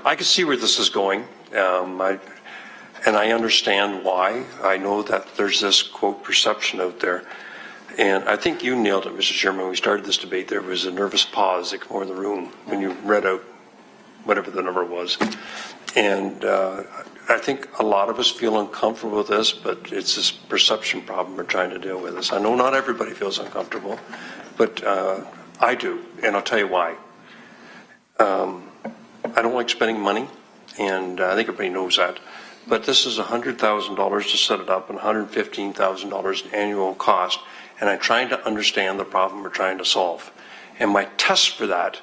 I can see where this is going, and I understand why. I know that there's this, quote, perception out there. And I think you nailed it, Mr. Chairman. When we started this debate, there was a nervous pause that came over the room when you read out whatever the number was. And I think a lot of us feel uncomfortable with this, but it's this perception problem we're trying to deal with. This. I know not everybody feels uncomfortable, but I do, and I'll tell you why. I don't like spending money, and I think everybody knows that. But this is $100,000 to set it up and $115,000 in annual cost, and I'm trying to understand the problem we're trying to solve. And my test for that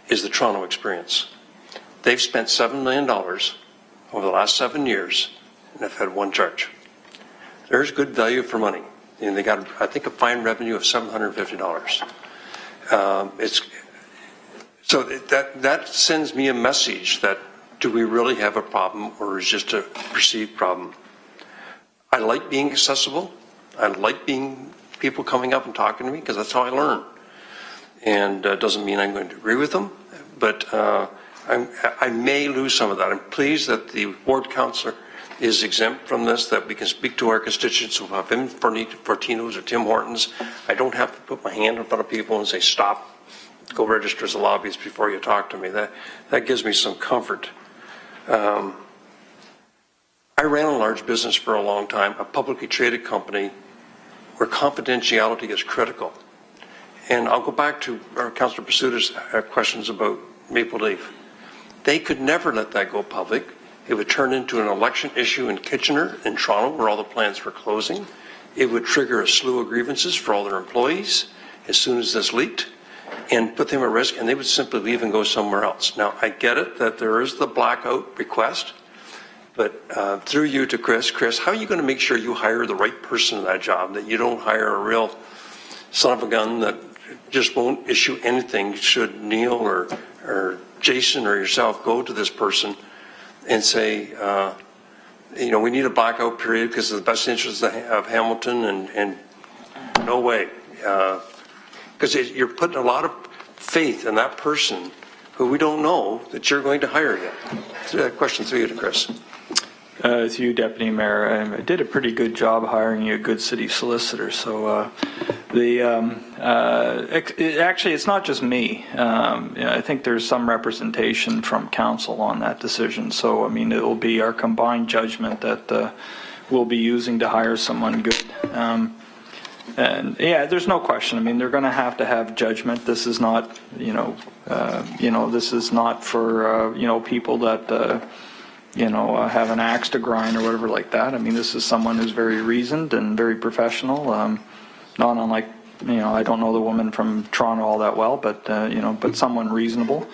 is the Toronto experience. They've spent $7 million over the last 7 years, and they've had one charge. There's good value for money. And they got, I think, a fine revenue of $750. So that sends me a message that do we really have a problem, or is it just a perceived problem? I like being accessible. I like being people coming up and talking to me because that's how I learn. And doesn't mean I'm going to agree with them, but I may lose some of that. I'm pleased that the ward councillor is exempt from this, that we can speak to our constituents who have been Fortinos or Tim Hortons. I don't have to put my hand in front of people and say, stop, go register as a lobbyist before you talk to me. That gives me some comfort. I ran a large business for a long time, a publicly traded company where confidentiality is critical. And I'll go back to our Councillor Pursuita's questions about Maple Leaf. They could never let that go public. It would turn into an election issue in Kitchener, in Toronto, where all the plants were closing. It would trigger a slew of grievances for all their employees as soon as this leaked and put them at risk, and they would simply leave and go somewhere else. Now, I get it that there is the blackout request, but through you to Chris, how are you going to make sure you hire the right person in that job, that you don't hire a real son of a gun that just won't issue anything should Neil or Jason or yourself go to this person and say, you know, we need a blackout period because of the best interests of Hamilton, and no way. Because you're putting a lot of faith in that person who we don't know that you're going to hire yet. So, question through you to Chris. To you, Deputy Mayor, I did a pretty good job hiring you a good city solicitor. So actually, it's not just me. I think there's some representation from council on that decision. So I mean, it will be our combined judgment that we'll be using to hire someone good. And yeah, there's no question. I mean, they're going to have judgment. This is not, this is not for people that. Have an axe to grind or whatever like that. I mean, this is someone who's very reasoned and very professional. Not unlike, I don't know the woman from Toronto all that well, but, but someone reasonable.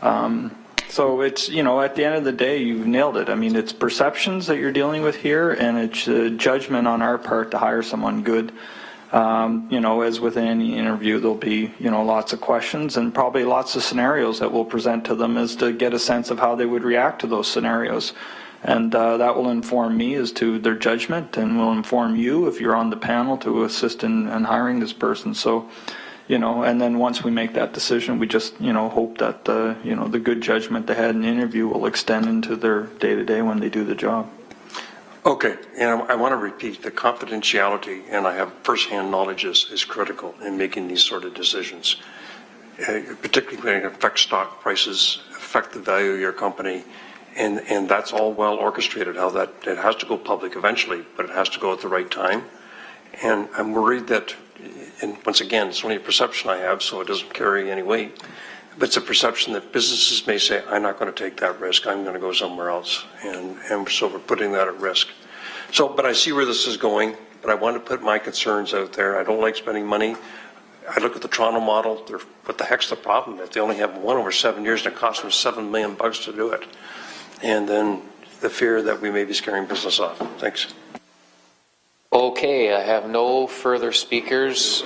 So it's, at the end of the day, you've nailed it. I mean, it's perceptions that you're dealing with here, and it's judgment on our part to hire someone good. As with any interview, there'll be, lots of questions and probably lots of scenarios that we'll present to them as to get a sense of how they would react to those scenarios. And that will inform me as to their judgment, and will inform you if you're on the panel to assist in hiring this person. So, and then once we make that decision, we just, hope that, the good judgment they had in the interview will extend into their day-to-day when they do the job. Okay, and I want to repeat the confidentiality, and I have first-hand knowledge is critical in making these sort of decisions, particularly when it affects stock prices, affect the value of your company, and that's all well orchestrated, how that it has to go public eventually, but it has to go at the right time. And I'm worried that, and once again, it's only a perception I have, so it doesn't carry any weight, but it's a perception that businesses may say, I'm not going to take that risk, I'm going to go somewhere else. And so we're putting that at risk. So, but I see where this is going, but I want to put my concerns out there. I don't like spending money. I look at the Toronto model. What the heck's the problem? If they only have one over 7 years and it costs them $7 million to do it. And then the fear that we may be scaring business off. Thanks. Okay, I have no further speakers.